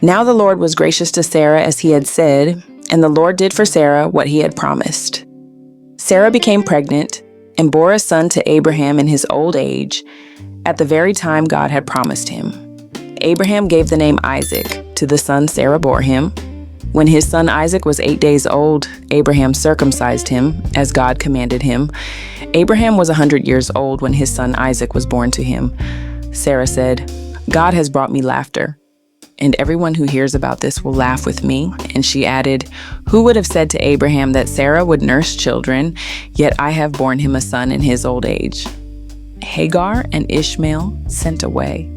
Now the Lord was gracious to Sarah as he had said, and the Lord did for Sarah what he had promised. Sarah became pregnant and bore a son to Abraham in his old age, at the very time God had promised him. Abraham gave the name Isaac to the son Sarah bore him. When his son Isaac was 8 days old, Abraham circumcised him, as God commanded him. Abraham was 100 years old when his son Isaac was born to him. Sarah said, "God has brought me laughter, and everyone who hears about this will laugh with me." And she added, "Who would have said to Abraham that Sarah would nurse children, yet I have borne him a son in his old age?" Hagar and Ishmael sent away.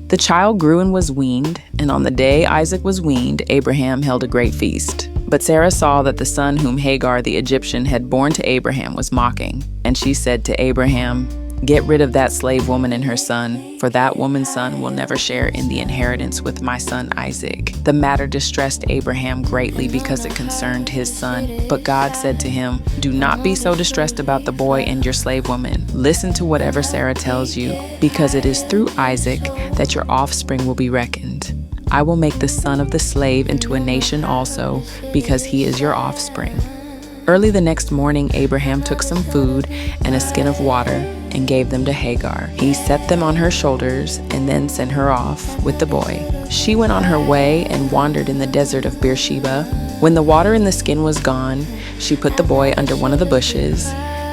The child grew and was weaned, and on the day Isaac was weaned, Abraham held a great feast. But Sarah saw that the son whom Hagar the Egyptian had borne to Abraham was mocking, and she said to Abraham, "Get rid of that slave woman and her son, for that woman's son will never share in the inheritance with my son Isaac." The matter distressed Abraham greatly because it concerned his son. But God said to him, "Do not be so distressed about the boy and your slave woman. Listen to whatever Sarah tells you, because it is through Isaac that your offspring will be reckoned. I will make the son of the slave into a nation also, because he is your offspring." Early the next morning, Abraham took some food and a skin of water and gave them to Hagar. He set them on her shoulders and then sent her off with the boy. She went on her way and wandered in the desert of Beersheba. When the water in the skin was gone, she put the boy under one of the bushes.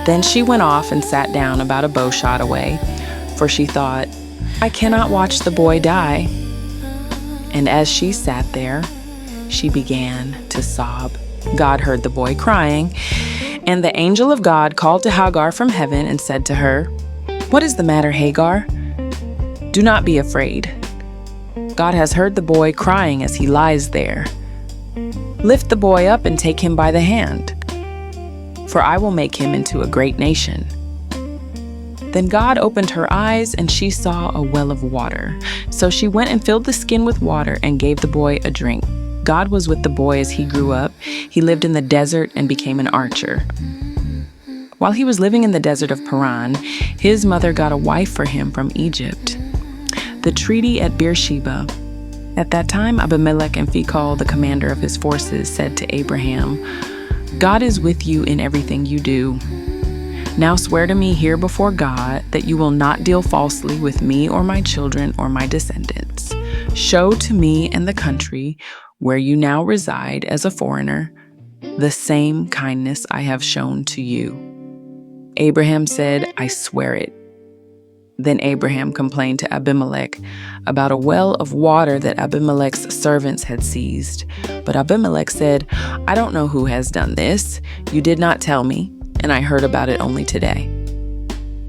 Then she went off and sat down about a bow shot away, for she thought, "I cannot watch the boy die." And as she sat there, she began to sob. God heard the boy crying, and the angel of God called to Hagar from heaven and said to her, "What is the matter, Hagar? Do not be afraid. God has heard the boy crying as he lies there. Lift the boy up and take him by the hand, for I will make him into a great nation." Then God opened her eyes, and she saw a well of water. So she went and filled the skin with water and gave the boy a drink. God was with the boy as he grew up. He lived in the desert and became an archer. While he was living in the desert of Paran, his mother got a wife for him from Egypt. The treaty at Beersheba. At that time, Abimelech and Phicol, the commander of his forces, said to Abraham, "God is with you in everything you do. Now swear to me here before God that you will not deal falsely with me or my children or my descendants. Show to me and the country where you now reside as a foreigner the same kindness I have shown to you." Abraham said, "I swear it." Then Abraham complained to Abimelech about a well of water that Abimelech's servants had seized. But Abimelech said, "I don't know who has done this. You did not tell me, and I heard about it only today."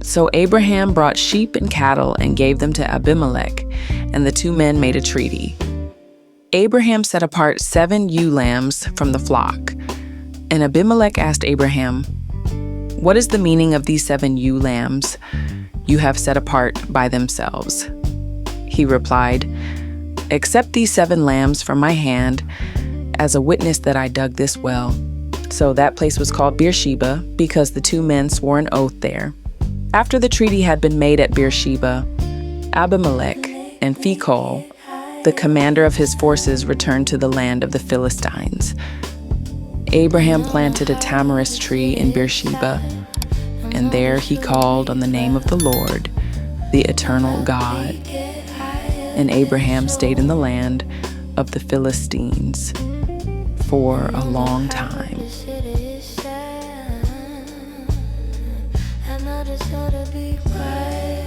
So Abraham brought sheep and cattle and gave them to Abimelech, and the two men made a treaty. Abraham set apart 7 ewe lambs from the flock, and Abimelech asked Abraham, "What is the meaning of these 7 ewe lambs you have set apart by themselves?" He replied, "Accept these 7 lambs from my hand as a witness that I dug this well." So that place was called Beersheba, because the two men swore an oath there. After the treaty had been made at Beersheba, Abimelech and Phicol, the commander of his forces, returned to the land of the Philistines. Abraham planted a tamarisk tree in Beersheba, and there he called on the name of the Lord, the eternal God. And Abraham stayed in the land of the Philistines for a long time. I know this ought to be quiet.